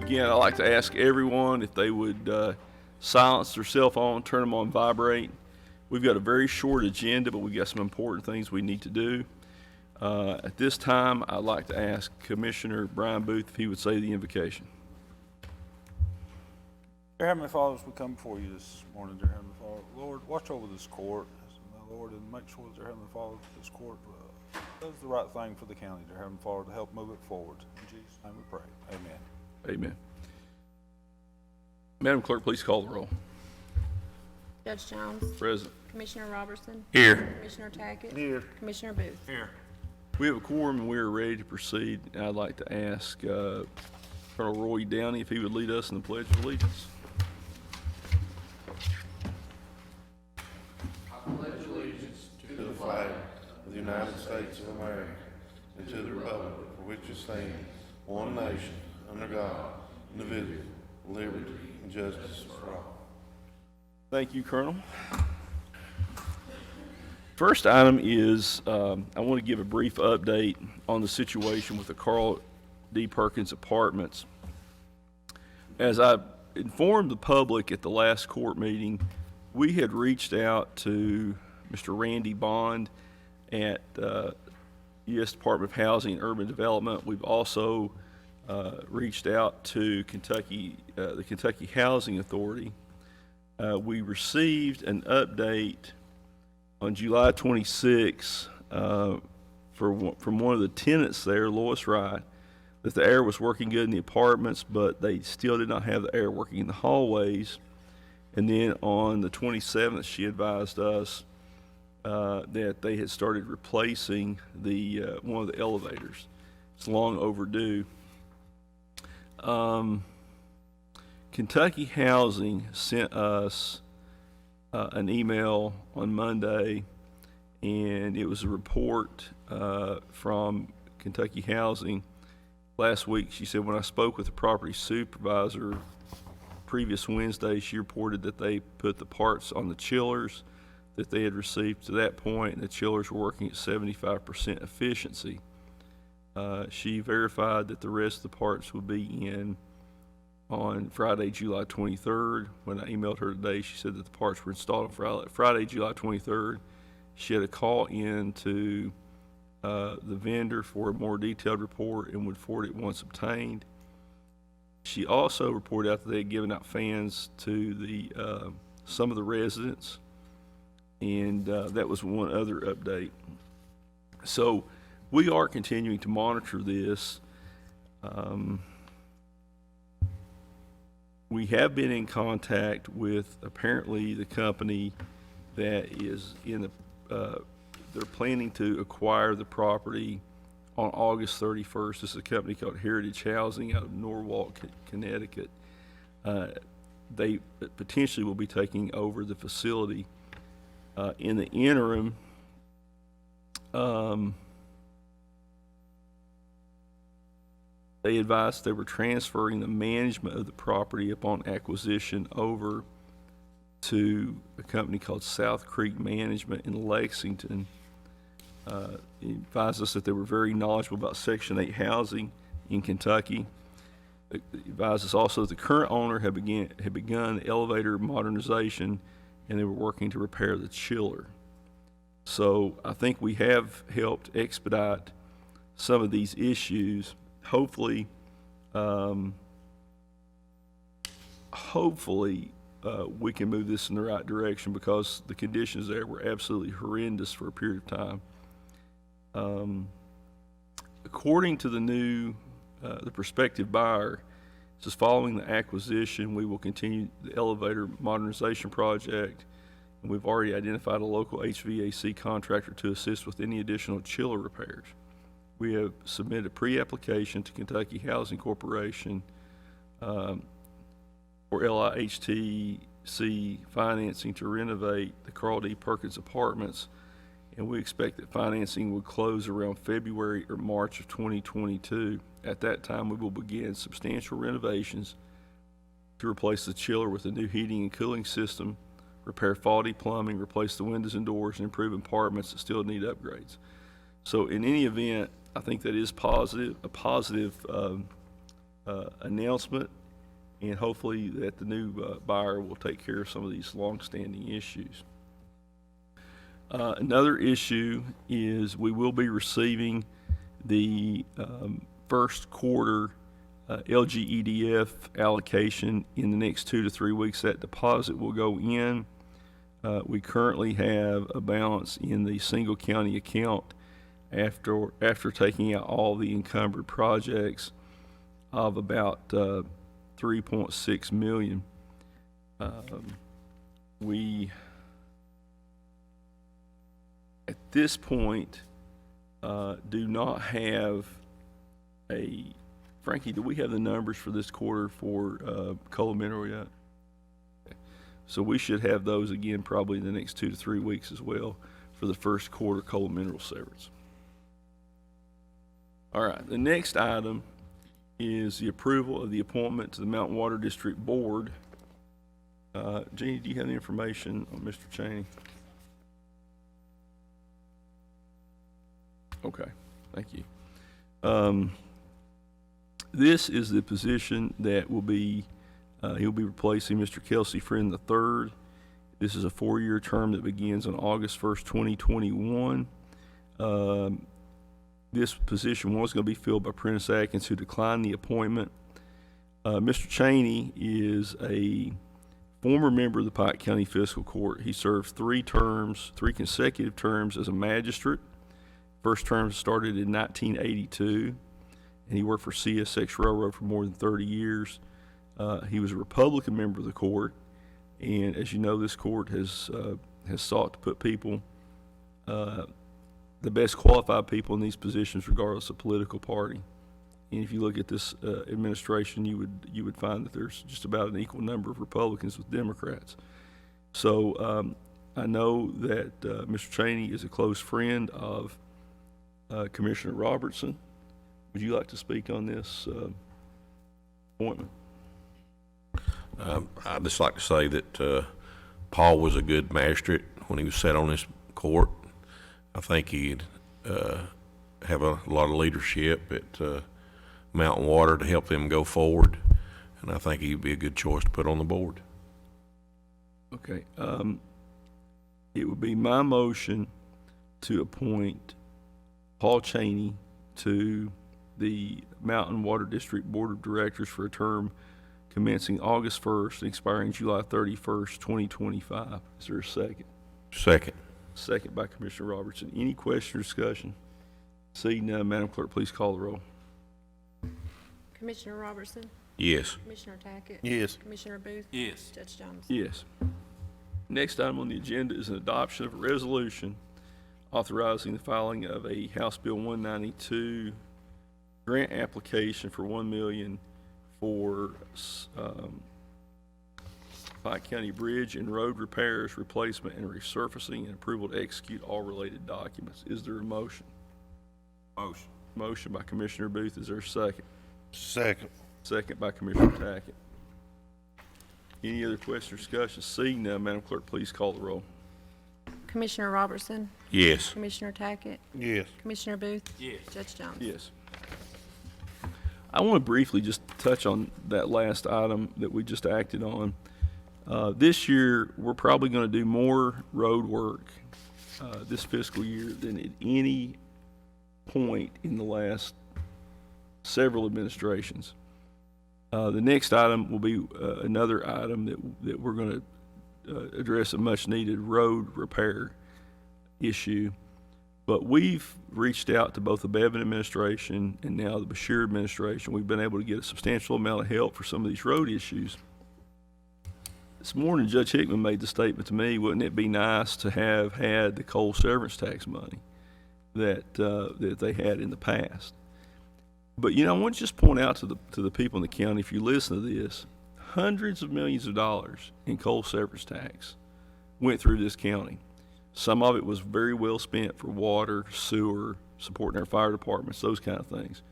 Again, I'd like to ask everyone if they would silence their cell phone, turn them on vibrate. We've got a very short agenda, but we've got some important things we need to do. At this time, I'd like to ask Commissioner Brian Booth if he would say the invocation. Dear Heavenly Father, as we come before you this morning, dear Heavenly Father, Lord, watch over this court, my Lord, and make sure that, dear Heavenly Father, this court does the right thing for the county, dear Heavenly Father, to help move it forward. In Jesus' name we pray. Amen. Amen. Madam Clerk, please call the roll. Judge Jones. Present. Commissioner Robertson. Here. Commissioner Tackett. Here. Commissioner Booth. Here. We have a quorum and we are ready to proceed. I'd like to ask Colonel Roy Downey if he would lead us in the Pledge of Allegiance. To the flag of the United States of America and to the republic for which it stands, one nation, under God, indivisible, with liberty and justice for all. Thank you, Colonel. First item is I want to give a brief update on the situation with the Carl D. Perkins Apartments. As I informed the public at the last court meeting, we had reached out to Mr. Randy Bond at U.S. Department of Housing and Urban Development. We've also reached out to the Kentucky Housing Authority. We received an update on July 26 from one of the tenants there, Lois Wright, that the air was working good in the apartments, but they still did not have the air working in the hallways. And then on the 27th, she advised us that they had started replacing the one of the elevators. It's long overdue. Kentucky Housing sent us an email on Monday, and it was a report from Kentucky Housing. Last week, she said, when I spoke with the property supervisor previous Wednesday, she reported that they put the parts on the chillers that they had received to that point, and the chillers were working at 75% efficiency. She verified that the rest of the parts would be in on Friday, July 23rd. When I emailed her today, she said that the parts were installed on Friday, July 23rd. She had a call in to the vendor for a more detailed report and would forward it once obtained. She also reported out that they had given out fans to the some of the residents, and that was one other update. So we are continuing to monitor this. We have been in contact with apparently the company that is in the, they're planning to acquire the property on August 31st. This is a company called Heritage Housing out of Norwalk, Connecticut. They potentially will be taking over the facility. In the interim, they advised they were transferring the management of the property upon acquisition over to a company called South Creek Management in Lexington. He advised us that they were very knowledgeable about Section 8 housing in Kentucky. He advised us also that the current owner had begun elevator modernization, and they were working to repair the chiller. So I think we have helped expedite some of these issues. Hopefully, we can move this in the right direction, because the conditions there were absolutely horrendous for a period of time. According to the prospective buyer, it says following the acquisition, we will continue the elevator modernization project, and we've already identified a local HVAC contractor to assist with any additional chiller repairs. We have submitted a pre-application to Kentucky Housing Corporation for LIHTC financing to renovate the Carl D. Perkins Apartments, and we expect that financing would close around February or March of 2022. At that time, we will begin substantial renovations to replace the chiller with a new heating and cooling system, repair faulty plumbing, replace the windows and doors, and improve apartments that still need upgrades. So in any event, I think that is a positive announcement, and hopefully that the new buyer will take care of some of these longstanding issues. Another issue is we will be receiving the first quarter LGEDF allocation in the next 2 to 3 weeks. That deposit will go in. We currently have a balance in the single county account after taking out all the encumbered projects of about 3.6 million. We at this point do not have Frankie, do we have the numbers for this quarter for Coal Mineral yet? Okay. So we should have those again probably in the next 2 to 3 weeks as well for the first quarter Coal Mineral severance. All right, the next item is the approval of the appointment to the Mountain Water District Board. Jeannie, do you have the information on Mr. Cheney? Okay, thank you. This is the position that will be, he'll be replacing Mr. Kelsey Friend III. This is a 4-year term that begins on August 1st, 2021. This position was going to be filled by Prentice Atkins, who declined the appointment. Mr. Cheney is a former member of the Pike County Fiscal Court. He served 3 consecutive terms as a magistrate. First term started in 1982, and he worked for CSX Railroad for more than 30 years. He was a Republican member of the court, and as you know, this court has sought to put people, the best qualified people in these positions, regardless of political party. And if you look at this administration, you would find that there's just about an equal number of Republicans with Democrats. So I know that Mr. Cheney is a close friend of Commissioner Robertson. Would you like to speak on this appointment? I'd just like to say that Paul was a good magistrate when he was set on this court. I think he'd have a lot of leadership at Mountain Water to help them go forward, and I think he'd be a good choice to put on the board. Okay. It would be my motion to appoint Paul Cheney to the Mountain Water District Board of Directors for a term commencing August 1st and expiring July 31st, 2025. Is there a second? Second. Second by Commissioner Robertson. Any question or discussion? Seeing none, Madam Clerk, please call the roll. Commissioner Robertson, Yes. Commissioner Tackett. Yes. Commissioner Booth. Yes. Judge Jones. Yes. Next item on the agenda is an adoption of a resolution authorizing the filing of a House Bill 192 grant application for $1 million for Pike County Bridge and road repairs, replacement, and resurfacing, and approval to execute all related documents. Is there a motion? Motion. Motion by Commissioner Booth. Is there a second? Second. Second by Commissioner Tackett. Any other question or discussion? Seeing none, Madam Clerk, please call the roll. Commissioner Robertson, Yes. Commissioner Tackett, Yes. Commissioner Booth. Yes. Judge Jones. Yes. I want to briefly just touch on that last item that we just acted on. This year, we're probably going to do more road work this fiscal year than at any point in the last several administrations. The next item will be another item that we're going to address, a much-needed road repair issue. But we've reached out to both the Bevin administration and now the Beshear administration. We've been able to get a substantial amount of help for some of these road issues. This morning, Judge Hickman made the statement to me, wouldn't it be nice to have had the coal severance tax money that they had in the past? But, you know, I want to just point out to the people in the county, if you listen to this, hundreds of millions of dollars in coal severance tax went through this county. Some of it was very well spent for water, sewer, supporting our fire departments, those kind of things.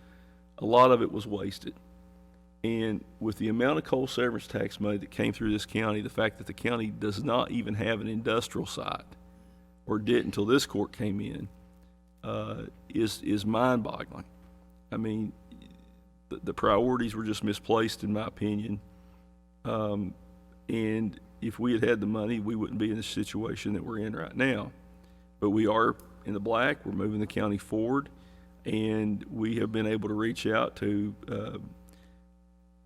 A lot of it was wasted. And with the amount of coal severance tax money that came through this county, the fact that the county does not even have an industrial site, or did until this court came in, is mind-boggling. I mean, the priorities were just misplaced, in my opinion. And if we had had the money, we wouldn't be in the situation that we're in right now. But we are in the black, we're moving the county forward, and we have been able to reach out to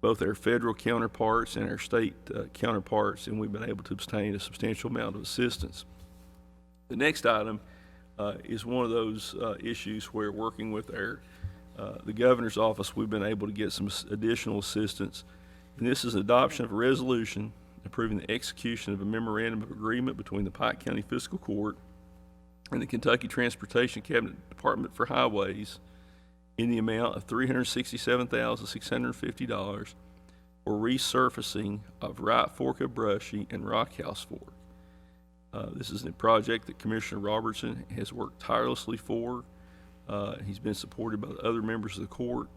both our federal counterparts and our state counterparts, and we've been able to obtain a substantial amount of assistance. The next item is one of those issues where, working with the governor's office, we've been able to get some additional assistance. And this is adoption of a resolution approving the execution of a memorandum of agreement between the Pike County Fiscal Court and the Kentucky Transportation Cabinet Department for Highways in the amount of $367,650 for resurfacing of Right Fork of Brushy and Rock House Fork. This is a project that Commissioner Robertson has worked tirelessly for. He's been supported by the other members of the court.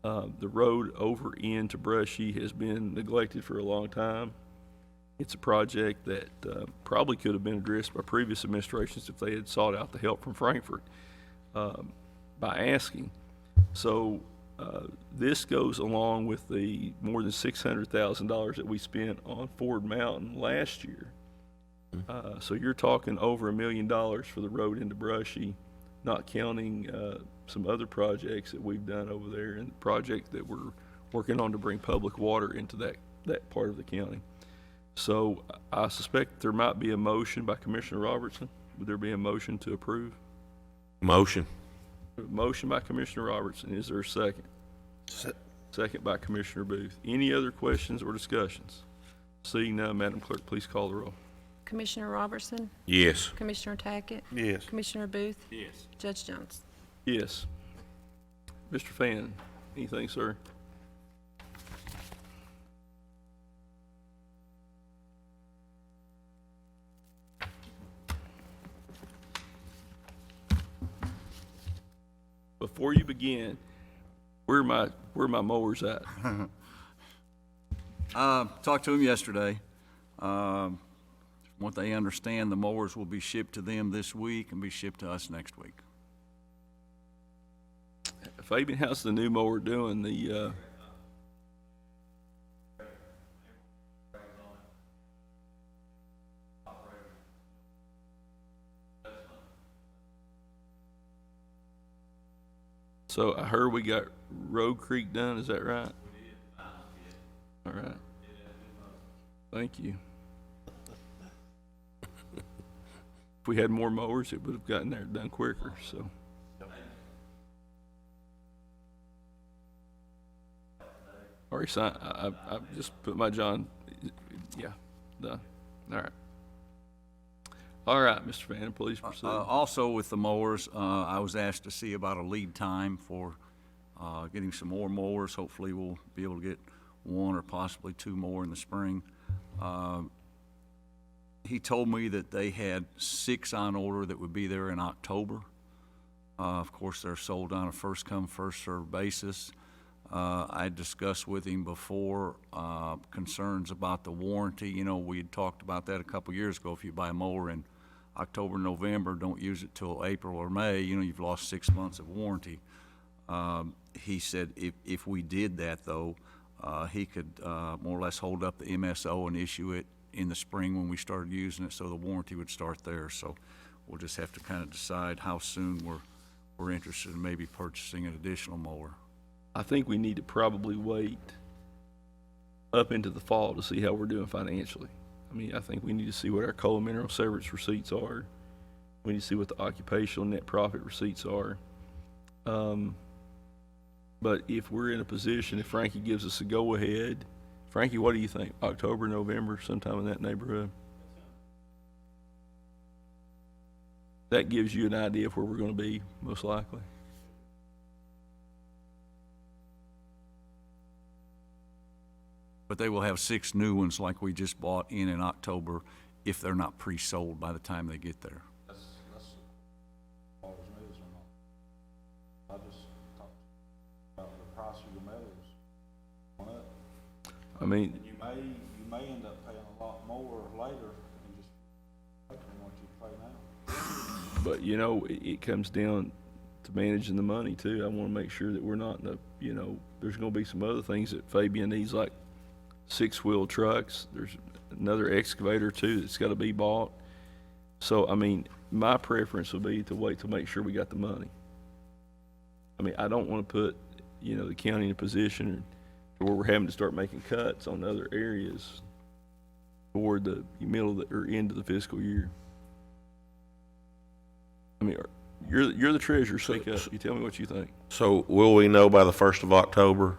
The road over into Brushy has been neglected for a long time. It's a project that probably could have been addressed by previous administrations if they had sought out the help from Frankfurt by asking. So this goes along with the more than $600,000 that we spent on Ford Mountain last year. So you're talking over $1 million for the road into Brushy, not counting some other projects that we've done over there, and the project that we're working on to bring public water into that part of the county. So I suspect there might be a motion by Commissioner Robertson. Would there be a motion to approve? Motion. A motion by Commissioner Robertson. Is there a second? Second by Commissioner Booth. Any other questions or discussions? Seeing none, Madam Clerk, please call the roll. Commissioner Robertson, Yes. Commissioner Tackett, Yes. Commissioner Booth, Yes. Judge Jones. Yes. Mr. Fan, anything, sir? Before you begin, where my mowers at? Talked to him yesterday. From what they understand, the mowers will be shipped to them this week and be shipped to us next week. Fabian, how's the new mower doing? So I heard we got Road Creek done, is that right? All right. Thank you. If we had more mowers, it would have gotten there done quicker, so. Already signed, I just put my John, yeah, done. All right. All right, Mr. Fannin, please proceed. Also with the mowers, I was asked to see about a lead time for getting some more mowers. Hopefully we'll be able to get one or possibly two more in the spring. He told me that they had 6 on order that would be there in October. Of course, they're sold on a first-come, first-served basis. I discussed with him before concerns about the warranty. You know, we had talked about that a couple years ago. If you buy a mower in October, November, don't use it till April or May, you know, you've lost 6 months of warranty. He said if we did that, though, he could more or less hold up the MSO and issue it in the spring when we started using it, so the warranty would start there. So we'll just have to kind of decide how soon we're interested in maybe purchasing an additional mower. I think we need to probably wait up into the fall to see how we're doing financially. I mean, I think we need to see what our coal and mineral severance receipts are. We need to see what the occupational net profit receipts are. But if we're in a position, if Frankie gives us a go-ahead, Frankie, what do you think? October, November, sometime in that neighborhood? That gives you an idea of where we're going to be, most likely. But they will have 6 new ones like we just bought in October if they're not pre-sold by the time they get there. That's all it is or not. I just talked about the price of your metals went up. I mean, And you may end up paying a lot more later and just than what you pay now. but you know, it comes down to managing the money too. I want to make sure that we're not in a, you know, there's going to be some other things that Fabian needs, like 6-wheel trucks. There's another excavator too that's gotta be bought. So, I mean, my preference would be to wait to make sure we got the money. I mean, I don't wanna put, the county in a position to where we're having to start making cuts on other areas toward the middle of or end of the fiscal year. I mean, you're the treasurer, speak up. You tell me what you think. So will we know by the 1st of October?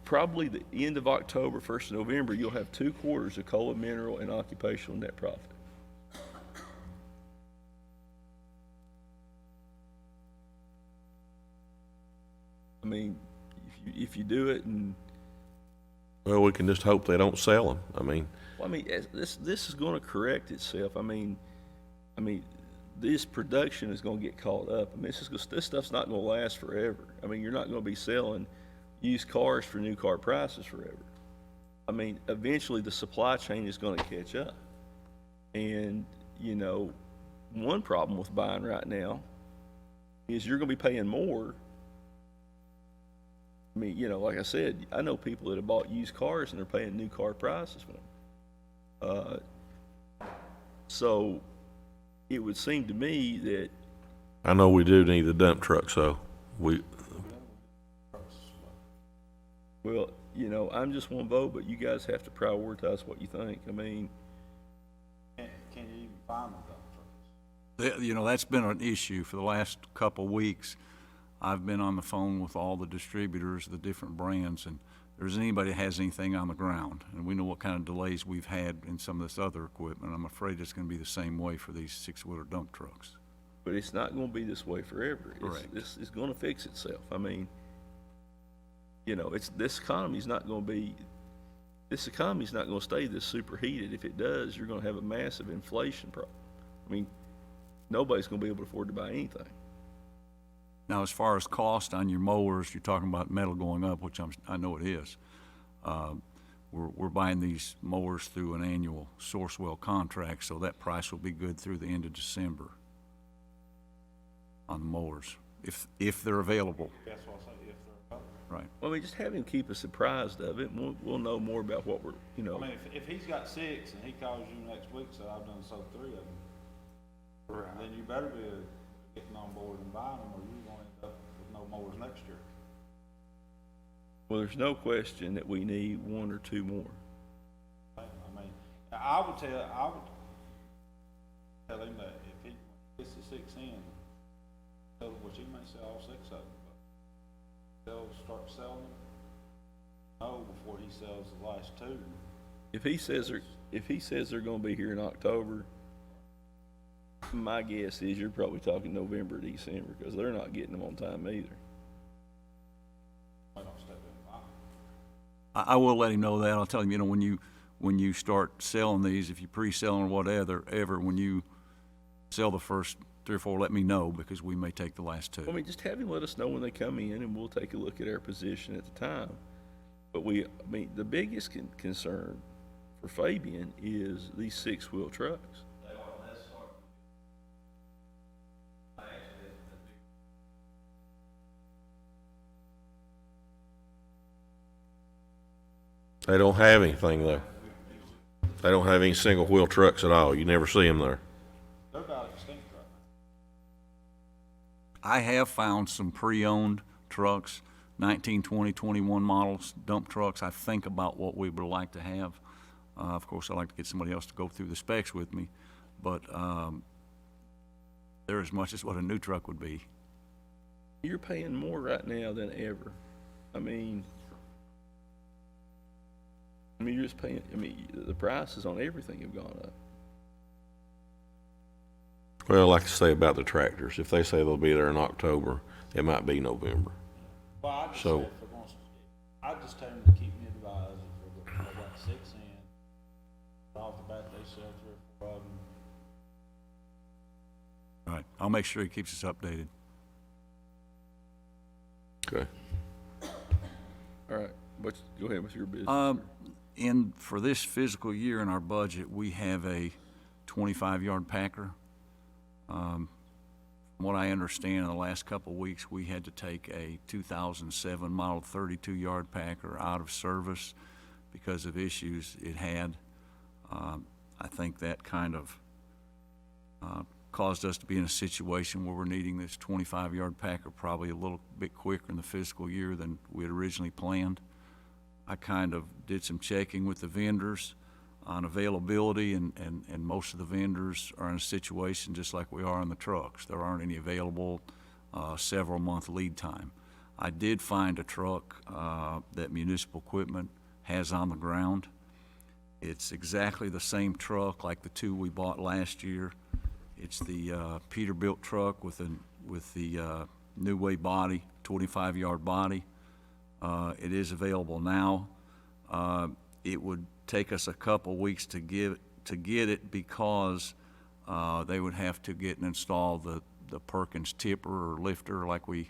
Probably the end of October, 1st of November, you'll have 2 quarters of COLA mineral and occupational net profit. I mean, if you do it and, Well, we can just hope they don't sell them. well, I mean, this is gonna correct itself. I mean, this production is gonna get caught up. I mean, this stuff's not gonna last forever. I mean, you're not gonna be selling used cars for new car prices forever. I mean, eventually the supply chain is gonna catch up. And, one problem with buying right now is you're gonna be paying more. I mean, like I said, I know people that have bought used cars and they're paying new car prices for them. So it would seem to me that, I know we do need the dump trucks, though. well, I'm just one vote, but you guys have to prioritize what you think. I mean, Can you even find the dump trucks? That's been an issue for the last couple weeks. I've been on the phone with all the distributors, the different brands, and there isn't anybody that has anything on the ground. And we know what kind of delays we've had in some of this other equipment. I'm afraid it's gonna be the same way for these 6-wheeler dump trucks. but it's not gonna be this way forever. Correct. This is gonna fix itself. I mean, this economy's not gonna stay this superheated. If it does, you're gonna have a massive inflation problem. I mean, nobody's gonna be able to afford to buy anything. Now, as far as cost on your mowers, you're talking about metal going up, which I know it is. We're buying these mowers through an annual Sourcewell contract, so that price will be good through the end of December on the mowers, if they're available. That's what I say, if they're available. Right. Well, I mean, just have him keep us apprised of it, and we'll know more about what we're, I mean, if he's got 6 and he calls you next week, said, I've done sold 3 of them, then you better be getting on board and buying them, or you're gonna end up with no mowers next year. well, there's no question that we need 1 or 2 more. I mean, I would tell him that if he gets the 6 in, which he may sell all 6 of them, but they'll start selling them, before he sells the last 2. If he says they're gonna be here in October, my guess is you're probably talking November, December, because they're not getting them on time either. Might not step in and buy 'em. I will let him know that. I'll tell him, when you start selling these, if you pre-sell or whatever, when you sell the first 3 or 4, let me know, because we may take the last 2. I mean, just have him let us know when they come in, and we'll take a look at our position at the time. But the biggest concern for Fabian is these 6-wheel trucks. They don't have anything, though. They don't have any single-wheel trucks at all. You never see them there. They're about extinct right now. I have found some pre-owned trucks, 19, 20, 21 models, dump trucks. I think about what we would like to have. Of course, I'd like to get somebody else to go through the specs with me, but they're as much as what a new truck would be. You're paying more right now than ever. I mean, you're just paying, the prices on everything have gone up. Well, like I say about the tractors, if they say they'll be there in October, it might be November. Well, I just So- say if they're gonna, I just tell them to keep me advised if they're got 6 in. Off the bat, they sell 3 or 4 of them. All right, I'll make sure he keeps us updated. Okay. All right, go ahead with your business. For this fiscal year in our budget, we have a 25-yard packer. From what I understand, in the last couple of weeks, we had to take a 2007 model 32-yard packer out of service because of issues it had. I think that kind of caused us to be in a situation where we're needing this 25-yard Packer probably a little bit quicker in the fiscal year than we had originally planned. I kind of did some checking with the vendors on availability, and most of the vendors are in a situation just like we are on the trucks. There aren't any available, several month lead time. I did find a truck that Municipal Equipment has on the ground. It's exactly the same truck like the two we bought last year. It's the Peterbilt truck with the New Way body, 25-yard body. It is available now. It would take us a couple weeks to get it because they would have to get and install the Perkins tipper or lifter like we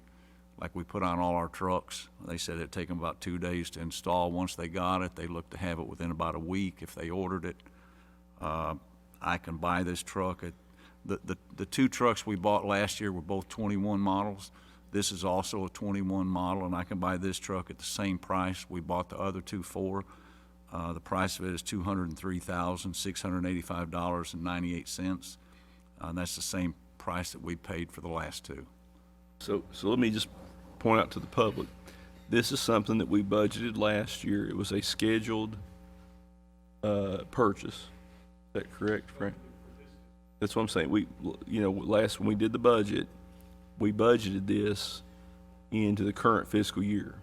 put on all our trucks. They said it'd take them about 2 days to install. Once they got it, they looked to have it within about a week if they ordered it. I can buy this truck at the two trucks we bought last year were both 21 models. This is also a 21 model, and I can buy this truck at the same price we bought the other two for. The price of it is $203,685.98, and that's the same price that we paid for the last two. So let me just point out to the public, this is something that we budgeted last year. It was a scheduled purchase. Is that correct, Frank? That's what I'm saying. Last, when we did the budget, we budgeted this into the current fiscal year.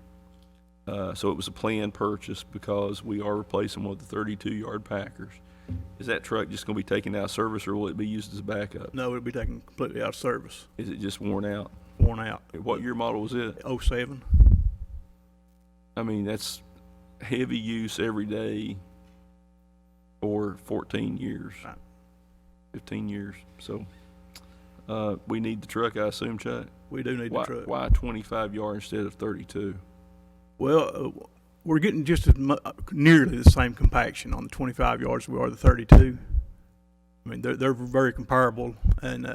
So it was a planned purchase because we are replacing one of the 32-yard Packers. Is that truck just going to be taken out of service, or will it be used as a backup? No, it'll be taken completely out of service, Is it just worn out? worn out. What year model was it? 07. I mean, that's heavy use every day for 14 years, Right. 15 years. So we need the truck, I assume, Chuck? We do need the truck. Why 25 yard instead of 32? Well, we're getting just as nearly the same compaction on the 25 yards as we are the 32. I mean, they're very comparable, and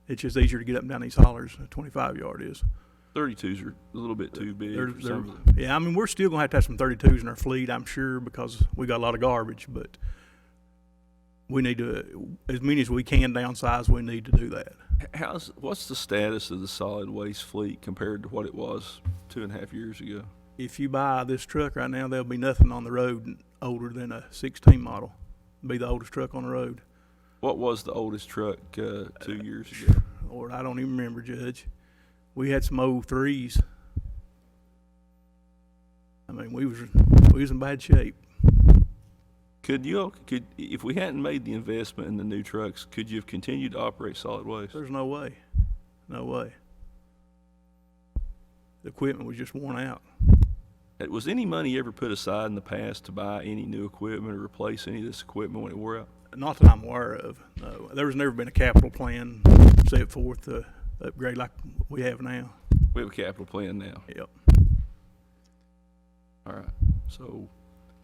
it's just easier to get up and down these hollers. A 25 yard is. 32s are a little bit too big for some of them. Yeah, I mean, we're still gonna have to have some 32s in our fleet, I'm sure, because we got a lot of garbage. But we need to, as many as we can downsize. We need to do that. What's the status of the solid waste fleet compared to what it was 2.5 years ago? If you buy this truck right now, there'll be nothing on the road older than a 16 model. It'll be the oldest truck on the road. What was the oldest truck 2 years ago? Lord, I don't even remember, Judge. We had some old 3s. I mean, we was in bad shape. Could if we hadn't made the investment in the new trucks, could you have continued to operate solid waste? There's no way. No way. The equipment was just worn out. Was any money ever put aside in the past to buy any new equipment or replace any of this equipment when it wore out? Not that I'm aware of, no. There's never been a capital plan set forth to upgrade like we have now. We have a capital plan now. Yep. All right. So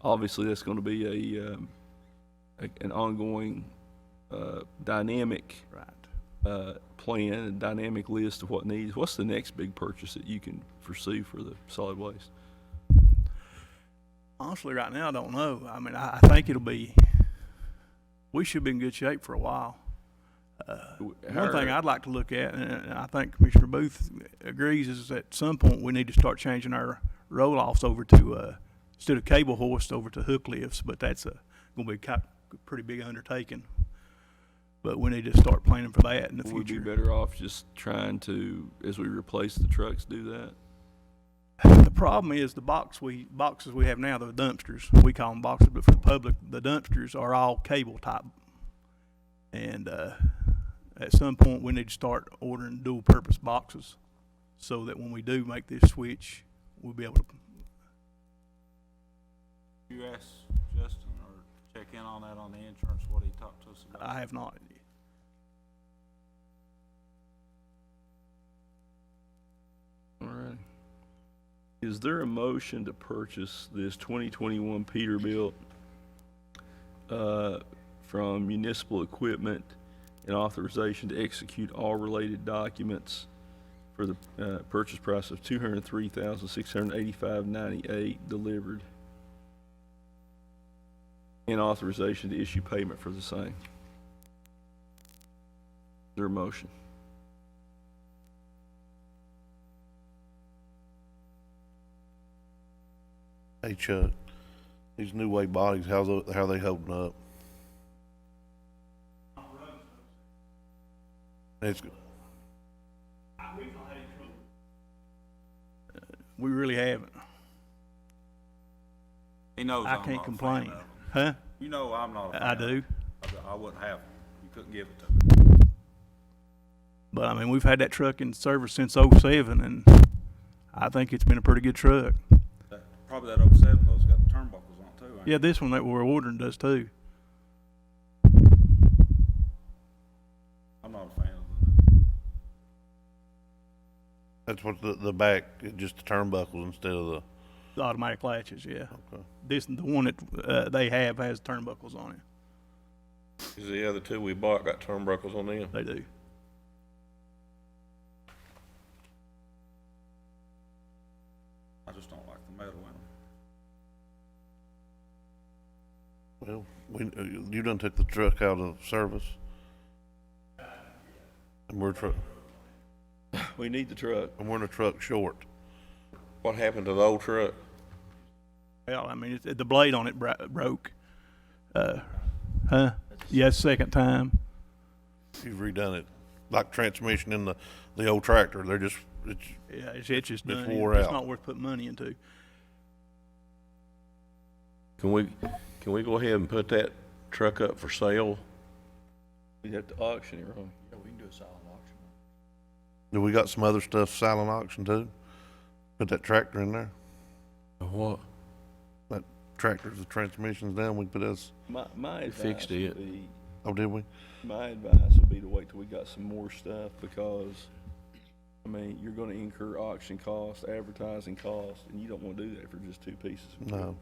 obviously that's going to be an ongoing dynamic Right. plan and dynamic list of what needs. What's the next big purchase that you can foresee for the solid waste? Honestly, right now, I don't know. I mean, I think we should be in good shape for a while. One thing I'd like to look at, and I think Commissioner Booth agrees, is at some point we need to start changing our roll-offs over to, instead of cable hoist, over to hook lifts, but that's going to be a pretty big undertaking. But we need to start planning for that in the Would we be future. better off just trying to, as we replace the trucks, do that? The problem is the boxes we have now, the dumpsters, we call them boxes, but for the public, the dumpsters are all cable type. And at some point, we need to start ordering dual purpose boxes so that when we do make this switch, we'll be able to. You ask Justin or check in on that on the insurance, what he talked to us about? I have not. All right. Is there a motion to purchase this 2021 Peterbilt from Municipal Equipment and authorization to execute all related documents for the purchase price of $203,685.98 delivered? and authorization to issue payment for the same. Is there a motion? Hey Chuck, these new way bodies, how they holding up? It's, We really haven't. He knows I I'm can't not a fan complain. of 'em. Huh? You know I'm not a fan I of 'em. do. I wouldn't have 'em. You couldn't give it to me. But I mean, we've had that truck in service since '07, and I think it's been a pretty good truck. Probably that 07 though's got the turnbuckles on it too, ain't it? Yeah, this one that we're ordering does too. I'm not a fan of them. that's what the back, just the turnbuckles instead of The automatic latches, yeah. okay. The one that they have has turnbuckles on it. Is the other two we bought got turnbuckles on them? They do. I just don't like the metal in them. Well, you done took the truck out of service? And We need the truck. we're in a truck short. What happened to the old truck? Well, I mean, the blade on it broke. Huh? Yeah, second time. You've redone it, like transmission in the old tractor, they're just, Yeah, it's just done. wore It's out. not worth putting money into. Can we go ahead and put that truck up for sale? We'd have to auction it, right? do we got some other stuff silent auction too? Put that tractor in there, What? that tractor's, the transmission's down, we put us, My advice fixed would it. be, oh, did we? my advice would be to wait till we got some more stuff, because, I mean, you're gonna incur auction costs, advertising costs, and you don't wanna do that for just two pieces of equipment. No.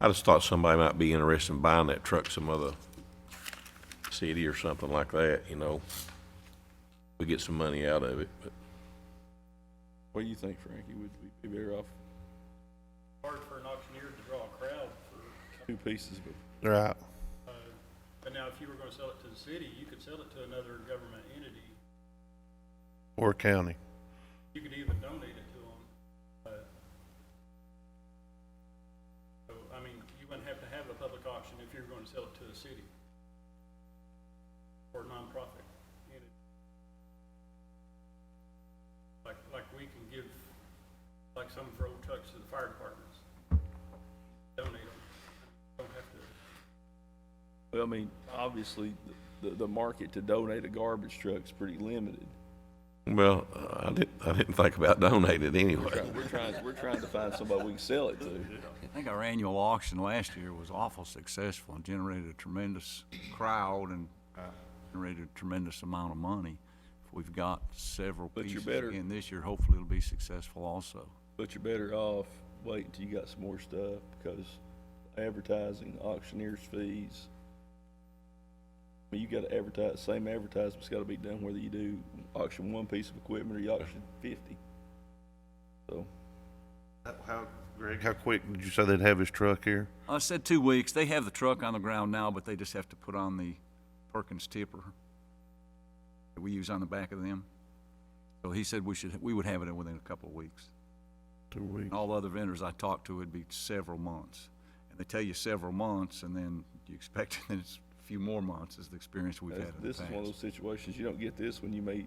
I just thought somebody might be interested in buying that truck some other city or something like that, you know. We get some money out of it, but What do you think, Frankie? Would we be better off Hard for an auctioneer to draw a crowd for, two pieces, but They're out. but now if you were gonna sell it to the city, you could sell it to another government entity. Or county. You could even donate it to them. So, I mean, you wouldn't have to have a public auction if you were gonna sell it to the city or a nonprofit entity. Like we can give, like some for old trucks to the fire departments. Donate them. Don't have to. well, I mean, obviously, the market to donate a garbage truck is pretty limited. well, I didn't think about donating it anyway. We're trying to find somebody we can sell it to. I think our annual auction last year was awful successful and generated a tremendous crowd and generated a tremendous amount of money. If we've got several But you're pieces better- again this year, hopefully it'll be successful also. But you're better off waiting until you got some more stuff, because advertising, auctioneer's fees. I mean, you gotta advertise, same advertisement's gotta be done whether you do auction one piece of equipment or you auction 50. So, Greg, how quick did you say they'd have his truck here? I said 2 weeks. They have the truck on the ground now, but they just have to put on the Perkins tipper that we use on the back of them. So he said we would have it in within a couple of weeks. 2 weeks. And all the other vendors I talked to, it'd be several months. And they tell you several months, and then you expect that it's a few more months is the experience we've had in the this is one of those past. situations, you don't get this when you're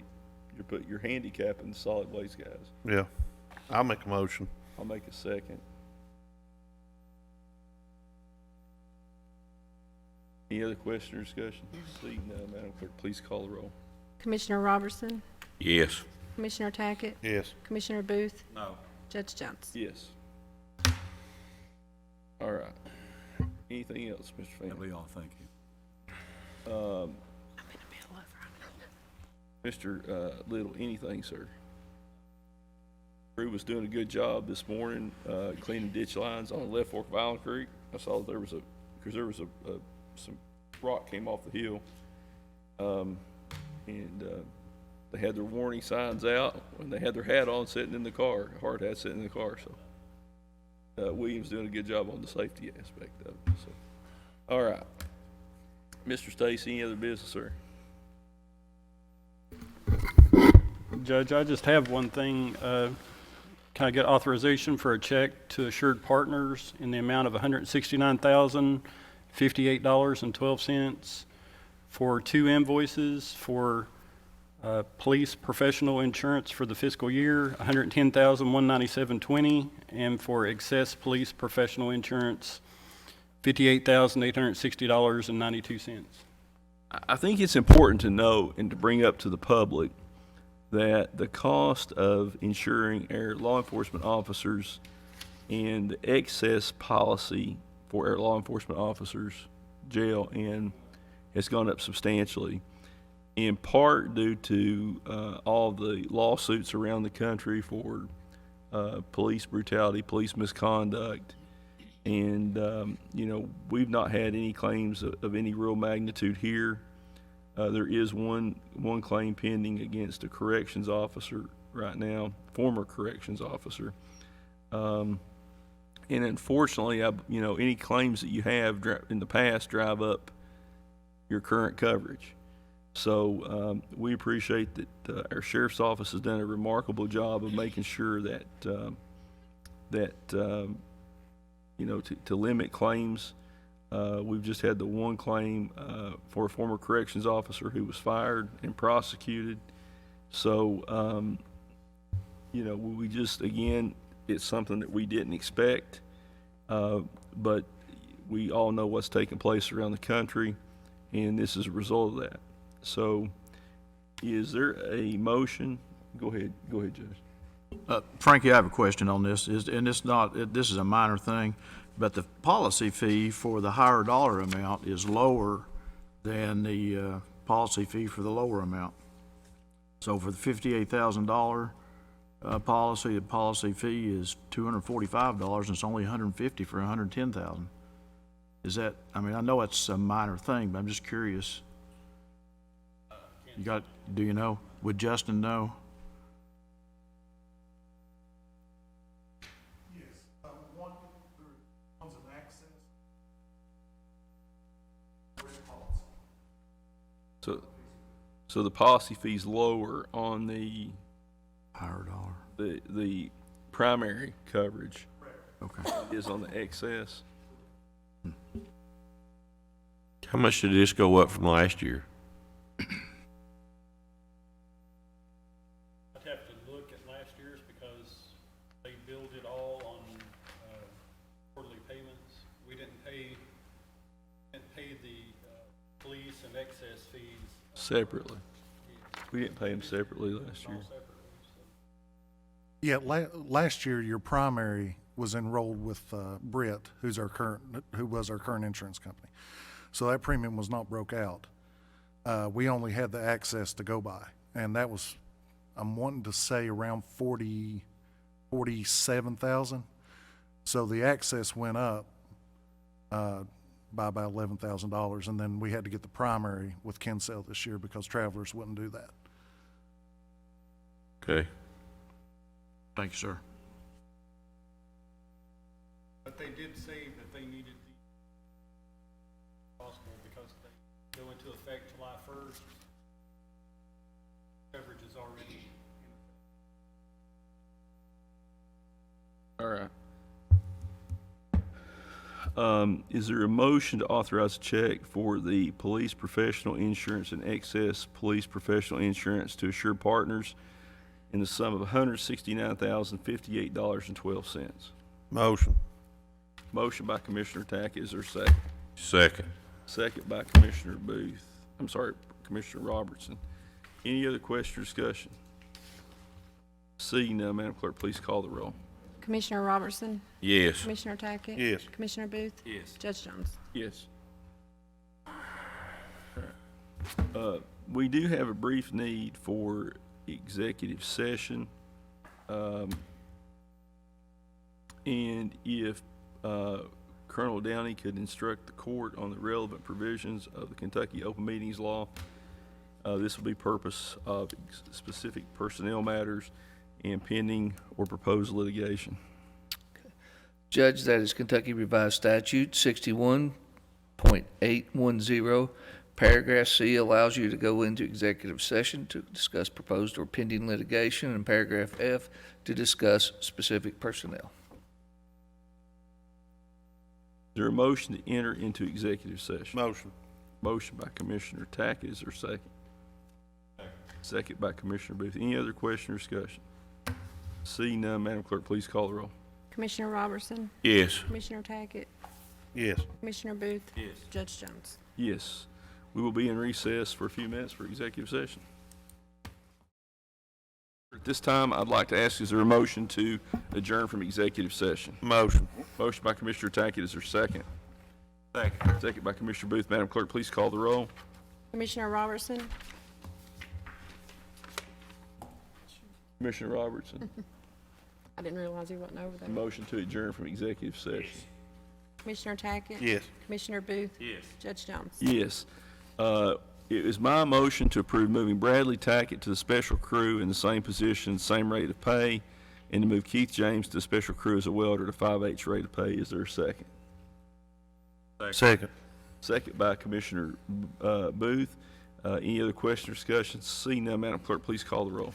put your handicap in the solid waste guys. Yeah, I'll make a motion. I'll make a second. Any other question or discussion? Seeing none, Madam Clerk, please call the roll. Commissioner Robertson, Yes. Commissioner Tackett, Yes. Commissioner Booth, No. Judge Jones. Yes. All right. Anything else, Mr. That'll Fanning? be all, thank you. Mr. Little, anything, sir? Crew was doing a good job this morning, cleaning ditch lines on the left fork of Island Creek. I saw that there was some rock came off the hill. And they had their warning signs out, and they had their hat on sitting in the car, hard hat sitting in the car, so. Williams doing a good job on the safety aspect of it, so. All right. Mr. Stacy, any other business, sir? Judge, I just have one thing. Can I get authorization for a check to Assured Partners in the amount of $169,058.12 for 2 invoices for police professional insurance for the fiscal year, $110,197.20, and for excess police professional insurance, $58,860.92. I think it's important to note and to bring up to the public that the cost of insuring our law enforcement officers and the excess policy for our law enforcement officers, jail, and has gone up substantially, in part due to all the lawsuits around the country for police brutality, police misconduct, and we've not had any claims of any real magnitude here. There is one claim pending against a corrections officer right now, former corrections officer. And unfortunately, any claims that you have in the past drive up your current coverage. So we appreciate that our sheriff's office has done a remarkable job of making sure that to limit claims. We've just had the one claim for a former corrections officer who was fired and prosecuted. So, we just, again, it's something that we didn't expect, but we all know what's taking place around the country, and this is a result of that. So, is there a motion? Go ahead, Judge. Frankie, I have a question on this, this is a minor thing, but the policy fee for the higher dollar amount is lower than the policy fee for the lower amount. So for the $58,000 policy, the policy fee is $245, and it's only $150 for $110,000. Is that? I mean, I know it's a minor thing, but I'm just curious. Do you know? Would Justin know? So the policy fee's lower on the Higher dollar. the primary coverage Okay. is on the excess. How much did this go up from last year? I'd have to look at last year's because they billed it all on quarterly payments. We didn't pay the police and excess fees Separately. We didn't pay them separately last year. all separately. So. Yeah, last year, your primary was enrolled with Brit, who was our current insurance company. So that premium was not broke out. We only had the access to go by, and that was, I'm wanting to say around 47,000. So the access went up by about $11,000, and then we had to get the primary with Kinsale this year because Travelers wouldn't do that. Okay. Thank you, sir. But they did say that they needed the possible because they go into effect July 1st. Coverage is already in effect. All right. Is there a motion to authorize a check for the police professional insurance and excess police professional insurance to Assured Partners in the sum of $169,058.12? Motion. Motion by Commissioner Tackett. Is there a second? Second. Second by Commissioner Booth. Commissioner Robertson. Any other question or discussion? Seeing none, Madam Clerk, please call the roll. Commissioner Robertson? Yes. Commissioner Tackett? Yes. Commissioner Booth? Yes. Judge Jones? Yes. We do have a brief need for executive session. And if Colonel Downey could instruct the court on the relevant provisions of the Kentucky Open Meetings Law, this will be purpose of specific personnel matters and pending or proposed litigation. Judge, that is Kentucky Revised Statute 61, .810. Paragraph C allows you to go into executive session to discuss proposed or pending litigation, and paragraph F to discuss specific personnel. Is there a motion to enter into executive session? Motion. Motion by Commissioner Tackett, is there a second? Second by Commissioner Booth. Any other question or discussion? Seeing none, Madam Clerk, please call the roll. Commissioner Robertson, Yes. Commissioner Tackett, Yes. Commissioner Booth. Yes. Judge Jones. Yes. We will be in recess for a few minutes for executive session. At this time, I'd like to ask, is there a motion to adjourn from executive session? Motion. Motion by Commissioner Tackett, is there a second? Second. Second by Commissioner Booth. Madam Clerk, please call the roll. Commissioner Robertson, Commissioner Robertson, I didn't realize he wasn't over there. motion to adjourn from executive session. Commissioner Tackett. Yes. Commissioner Booth. Yes. Judge Jones. Yes. It is my motion to approve moving Bradley Tackett to the special crew in the same position, same rate of pay, and to move Keith James to the special crew as a welder at a 5/8 rate of pay. Is there a second? Second. Second by Commissioner Booth. Any other question or discussion? Seeing none, Madam Clerk, please call the roll.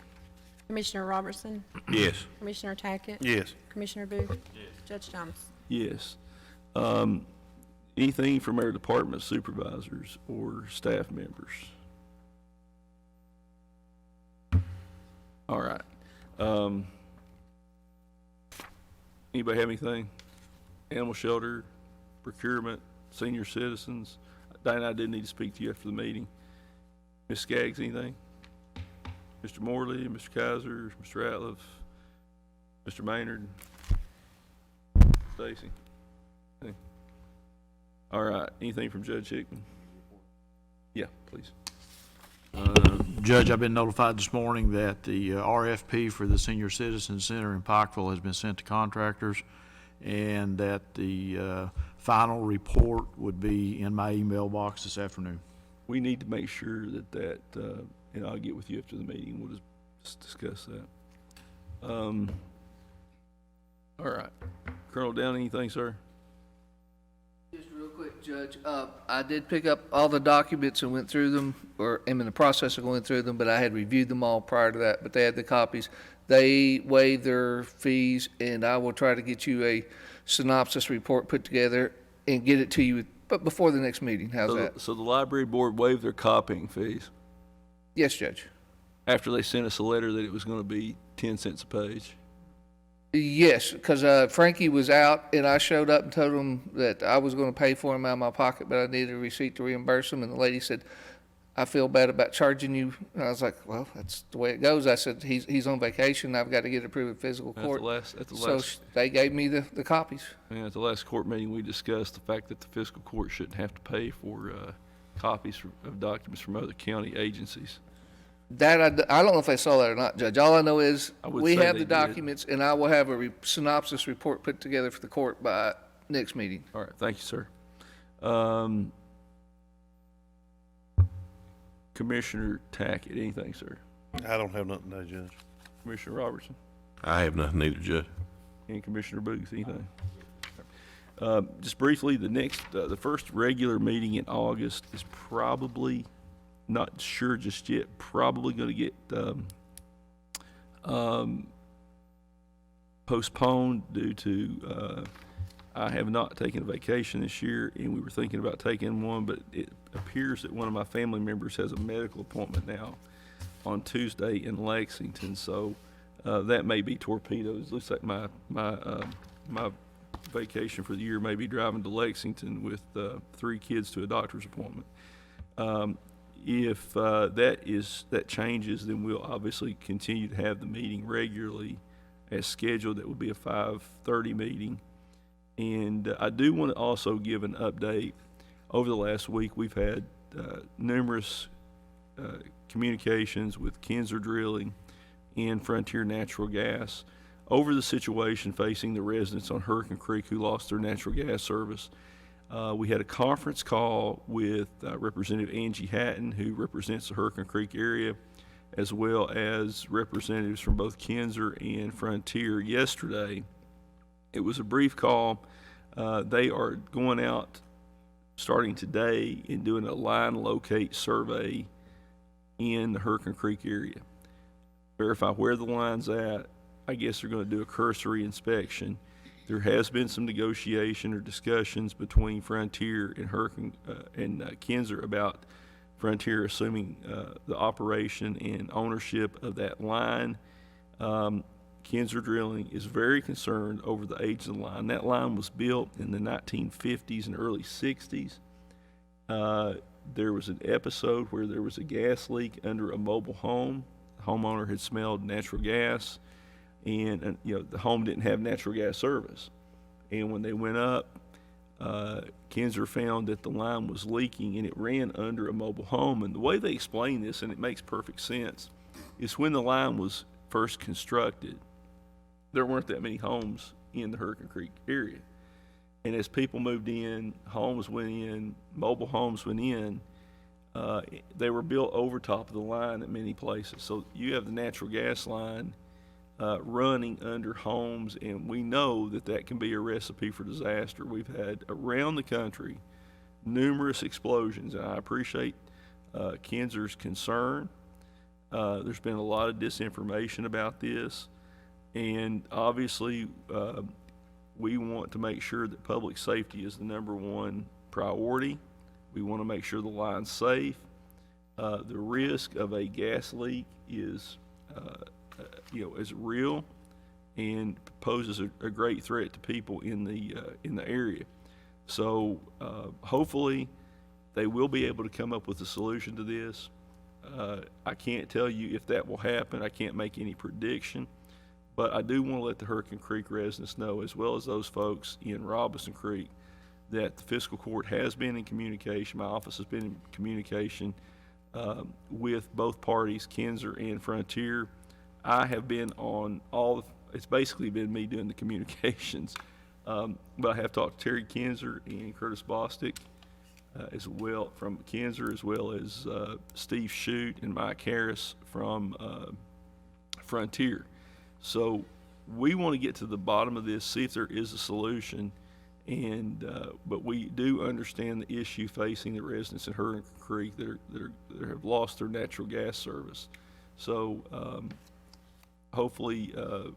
Commissioner Robertson, Yes. Commissioner Tackett. Yes. Commissioner Booth. Judge Jones. Yes. Anything from our department supervisors or staff members? All right. Anybody have anything? Animal shelter, procurement, senior citizens? Diane, I did need to speak to you after the meeting. Ms. Skaggs, anything? Mr. Morley, Mr. Kaiser, Mr. Ratliff, Mr. Maynard, Stacy? Anything? All right, anything from Judge Hickman? Yeah, please. Judge, I've been notified this morning that the RFP for the Senior Citizen Center in Pikeville has been sent to contractors, and that the final report would be in my email box this afternoon. We need to make sure that, and I'll get with you after the meeting, we'll just discuss that. All right. Colonel Down, anything, sir? Just real quick, Judge, I did pick up all the documents and went through them, or am in the process of going through them, but I had reviewed them all prior to that, but they had the copies. They waived their fees, and I will try to get you a synopsis report put together and get it to you, but before the next meeting. How's that? So the library board waived their copying fees Yes, Judge. after they sent us a letter that it was gonna be 10 cents a page? Yes, because Frankie was out, and I showed up and told him that I was going to pay for him out of my pocket, but I needed a receipt to reimburse him, and the lady said, I feel bad about charging you. And I was like, well, that's the way it goes. I said, he's on vacation, I've got to get it approved in physical court. At the So last, they gave me the copies. at the last court meeting, we discussed the fact that the fiscal court shouldn't have to pay for, copies of documents from other county agencies. That, I don't know if I saw that or not, Judge. All I know is, I would we say have they the did. documents, and I will have a synopsis report put together for the court by next meeting. All right, thank you, sir. Commissioner Tackett, anything, sir? I don't have nothing today, Judge. Commissioner Robertson? I have nothing either, Judge. And Commissioner Booth, anything? Just briefly, the first regular meeting in August is probably, not sure just yet, probably gonna get, postponed due to, I have not taken a vacation this year, and we were thinking about taking one, but it appears that one of my family members has a medical appointment now on Tuesday in Lexington, so that may be torpedoed. It looks like my vacation for the year may be driving to Lexington with 3 kids to a doctor's appointment. If that changes, then we'll obviously continue to have the meeting regularly as scheduled. That will be a 5:30 meeting. And I do want to also give an update. Over the last week, we've had numerous communications with Kinzer Drilling and Frontier Natural Gas over the situation facing the residents on Hurricane Creek who lost their natural gas service. We had a conference call with Representative Angie Hatton, who represents the Hurricane Creek area, as well as representatives from both Kinzer and Frontier yesterday. It was a brief call. They are going out starting today and doing a line locate survey in the Hurricane Creek area. Verify where the line's at. I guess they're going to do a cursory inspection. There has been some negotiation or discussions between Frontier and Kinzer about Frontier assuming the operation and ownership of that line. Kinzer Drilling is very concerned over the age of the line. That line was built in the 1950s and early 60s. There was an episode where there was a gas leak under a mobile home. The homeowner had smelled natural gas, and the home didn't have natural gas service. And when they went up, Kinzer found that the line was leaking and it ran under a mobile home. And the way they explain this, and it makes perfect sense, is when the line was first constructed, there weren't that many homes in the Hurricane Creek area. And as people moved in, homes went in, mobile homes went in, they were built over top of the line at many places. So you have the natural gas line running under homes, and we know that that can be a recipe for disaster. We've had around the country numerous explosions, and I appreciate Kinzer's concern. There's been a lot of disinformation about this, and obviously we want to make sure that public safety is the #1 priority. We want to make sure the line's safe. The risk of a gas leak is real and poses a great threat to people in the area. So hopefully they will be able to come up with a solution to this. I can't tell you if that will happen. I can't make any prediction, but I do want to let the Hurricane Creek residents know, as well as those folks in Robinson Creek, that the fiscal court has been in communication. My office has been in communication with both parties, Kinzer and Frontier. I have been on it's basically been me doing the communications, but I have talked to Terry Kinzer and Curtis Bostic as well from Kinzer, as well as Steve Shute and Mike Harris from Frontier. So we want to get to the bottom of this, see if there is a solution, but we do understand the issue facing the residents in Hurricane Creek that have lost their natural gas service. So hopefully,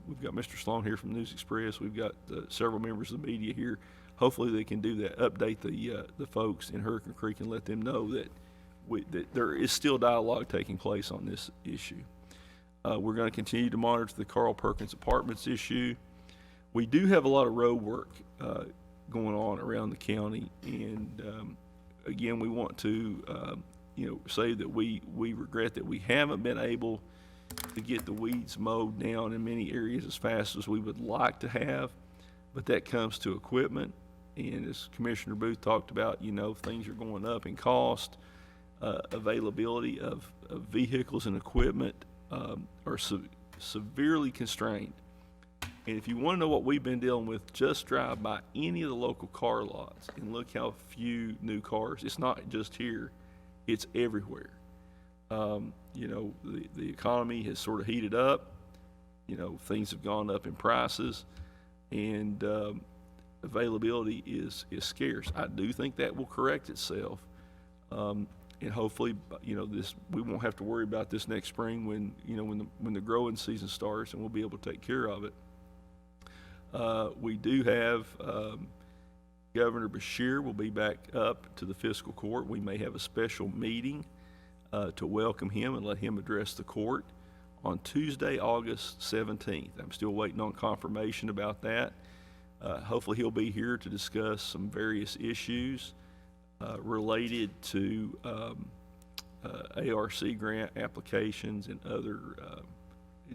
we've got Mr. Sloan here from News Express. We've got several members of the media here. Hopefully they can do that, update the folks in Hurricane Creek and let them know that there is still dialogue taking place on this issue. We're going to continue to monitor the Carl Perkins Apartments issue. We do have a lot of road work going on around the county, and again, we want to say that we regret that we haven't been able to get the weeds mowed down in many areas as fast as we would like to have, but that comes to equipment. And as Commissioner Booth talked about, things are going up in cost. Availability of vehicles and equipment are severely constrained. And if you want to know what we've been dealing with, just drive by any of the local car lots and look how few new cars. It's not just here, it's everywhere. The economy has sort of heated up. Things have gone up in prices, and availability is scarce. I do think that will correct itself, and hopefully, we won't have to worry about this next spring when the growing season starts, and we'll be able to take care of it. We do have Governor Beshear will be back up to the fiscal court. We may have a special meeting to welcome him and let him address the court on Tuesday, August 17th. I'm still waiting on confirmation about that. Hopefully he'll be here to discuss some various issues related to ARC grant applications and other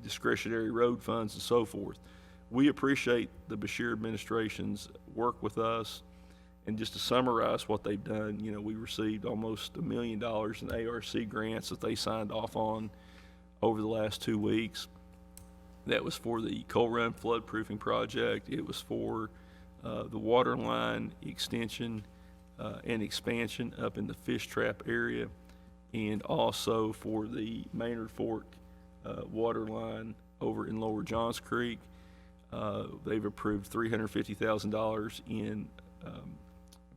discretionary road funds and so forth. We appreciate the Beshear administration's work with us. And just to summarize what they've done, we received almost $1 million in ARC grants that they signed off on over the last 2 weeks. That was for the Coal Run floodproofing project. It was for the water line extension and expansion up in the Fish Trap area, and also for the Maynard Fork water line over in Lower Johns Creek. They've approved $350,000 in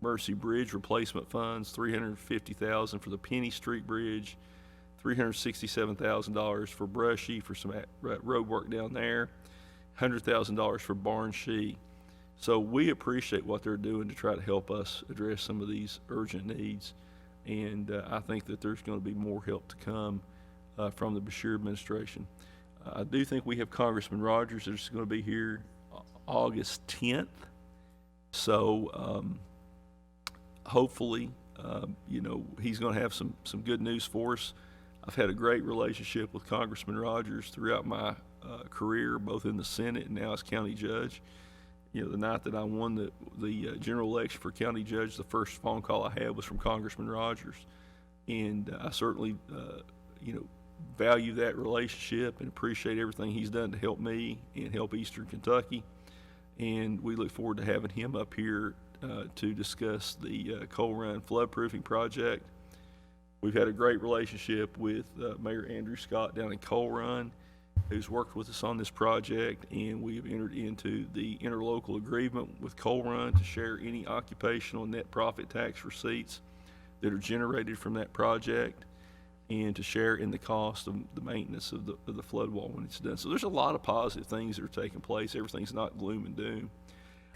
emergency bridge replacement funds, $350,000 for the Penny Street Bridge, $367,000 for Brushy for some road work down there, $100,000 for Barn Shee. So we appreciate what they're doing to try to help us address some of these urgent needs. And I think that there's going to be more help to come from the Beshear administration. I do think we have Congressman Rogers that's going to be here August 10th. So hopefully, he's going to have some good news for us. I've had a great relationship with Congressman Rogers throughout my career, both in the Senate and now as county judge. The night that I won the general election for county judge, the first phone call I had was from Congressman Rogers. And I certainly, value that relationship and appreciate everything he's done to help me and help Eastern Kentucky. And we look forward to having him up here to discuss the Coal Run floodproofing project. We've had a great relationship with Mayor Andrew Scott down in Coal Run, who's worked with us on this project, and we have entered into the interlocal agreement with Coal Run to share any occupational net profit tax receipts that are generated from that project, and to share in the cost of the maintenance of the flood wall when it's done. So there's a lot of positive things that are taking place. Everything's not gloom and doom.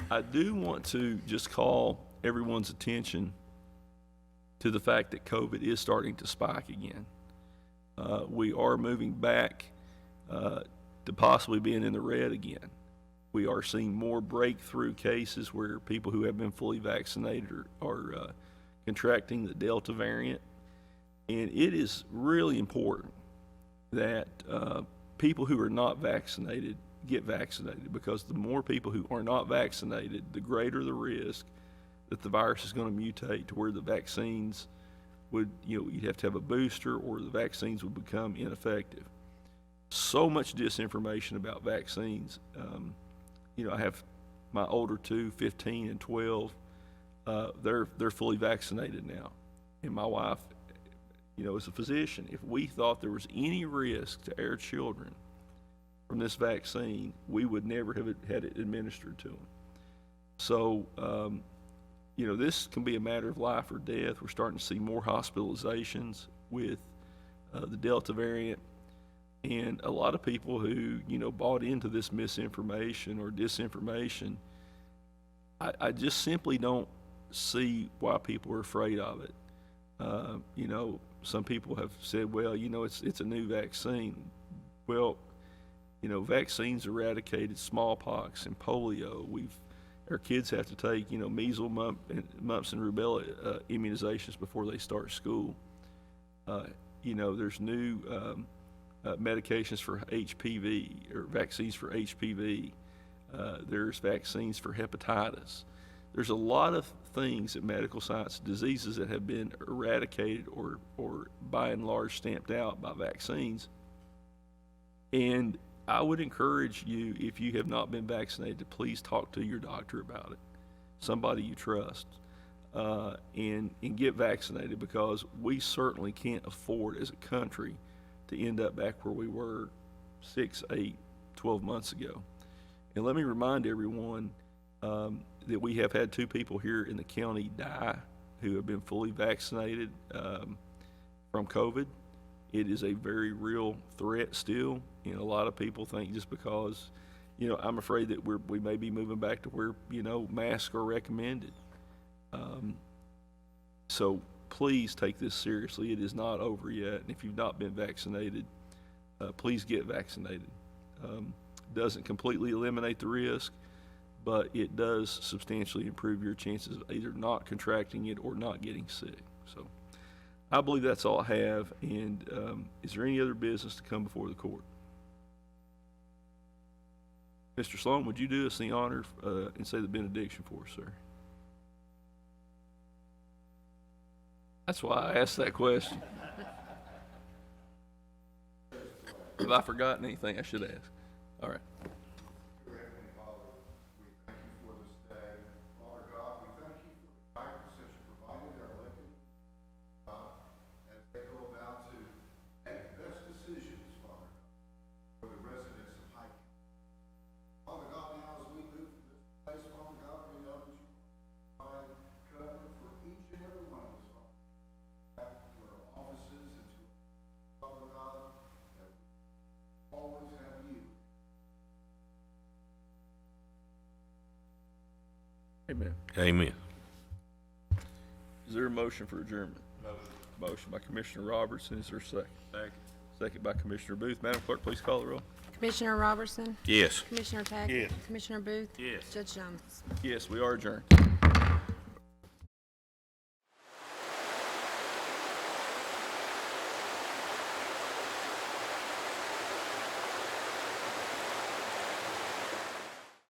I do want to just call everyone's attention to the fact that COVID is starting to spike again. We are moving back to possibly being in the red again. We are seeing more breakthrough cases where people who have been fully vaccinated are contracting the Delta variant. And it is really important that people who are not vaccinated get vaccinated, because the more people who are not vaccinated, the greater the risk that the virus is going to mutate to where the vaccines would, you'd have to have a booster or the vaccines would become ineffective. So much disinformation about vaccines. I have my older two, 15 and 12, they're fully vaccinated now. And my wife, as a physician, if we thought there was any risk to our children from this vaccine, we would never have had it administered to them. So, this can be a matter of life or death. We're starting to see more hospitalizations with the Delta variant. And a lot of people who, bought into this misinformation or disinformation, I just simply don't see why people are afraid of it. Some people have said, well, it's a new vaccine. Well, vaccines eradicated smallpox and polio. Our kids have to take, measles, mumps, and rubella immunizations before they start school. There's new medications for HPV, or vaccines for HPV. There's vaccines for hepatitis. There's a lot of things in medical science, diseases that have been eradicated or by and large stamped out by vaccines. And I would encourage you, if you have not been vaccinated, to please talk to your doctor about it, somebody you trust, and get vaccinated, because we certainly can't afford as a country to end up back where we were 6, 8, 12 months ago. And let me remind everyone that we have had 2 people here in the county die who have been fully vaccinated from COVID. It is a very real threat still, and a lot of people think just because, I'm afraid that we may be moving back to where, masks are recommended. So please take this seriously. It is not over yet, and if you've not been vaccinated, please get vaccinated. Doesn't completely eliminate the risk, but it does substantially improve your chances of either not contracting it or not getting sick. So I believe that's all I have. And is there any other business to come before the court? Mr. Sloan, would you do us the honor and say the benediction for us, sir? That's why I asked that question. Have I forgotten anything I should ask? All right. Amen. Amen. Is there a motion for adjournment? Motion by Commissioner Robertson. Is there a second? Second. Second by Commissioner Booth. Madam Clerk, please call the roll. Commissioner Robertson? Yes. Commissioner Tackett? Yes. Commissioner Booth? Yes. Judge Jones? Yes, we are adjourned.